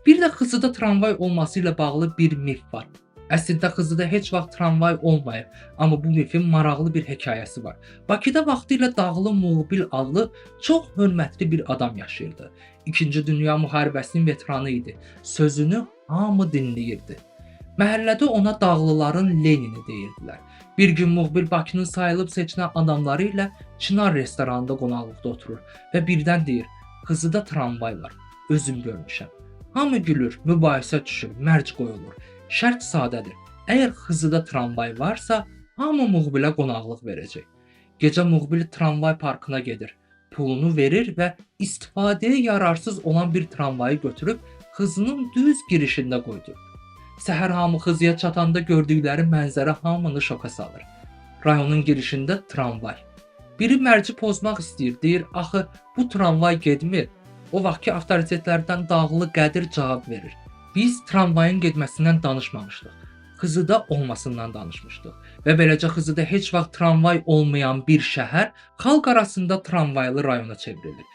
Bir də Xızıda tramvay olması ilə bağlı bir mif var. Əslində Xızıda heç vaxt tramvay olmayıb, amma bu mifin maraqlı bir hekayəsi var. Bakıda vaxtilə Dağlı Muğbil adlı çox hörmətli bir adam yaşayırdı. İkinci Dünya müharibəsinin veteranı idi. Sözünü hamı dinləyirdi. Məhəllədə ona Dağlıların Lenini deyirdilər. Bir gün Muğbil Bakının sayılıb seçilən adamları ilə Çınar restoranında qonaqlıqda oturur və birdən deyir: "Xızıda tramvay var. Özüm görmüşəm." Hamı gülür, mübahisə düşür, mərc qoyulur. Şərt sadədir. Əgər Xızıda tramvay varsa, hamı Muğbilə qonaqlıq verəcək. Gecə Muğbil tramvay parkına gedir. Pulunu verir və istifadəyə yararsız olan bir tramvayı götürüb Xızının düz girişində qoydu. Səhər hamı Xızıya çatanda gördükləri mənzərə hamını şoka salır. Rayonun girişində tramvay. Biri mərci pozmaq istəyir, deyir: "Axı bu tramvay getmir." O vaxtki avtoritetlərdən Dağlı Qədir cavab verir: "Biz tramvayın getməsindən danışmamışdıq. Xızıda olmasından danışmışdıq və beləcə Xızıda heç vaxt tramvay olmayan bir şəhər xalq arasında tramvaylı rayona çevrilir."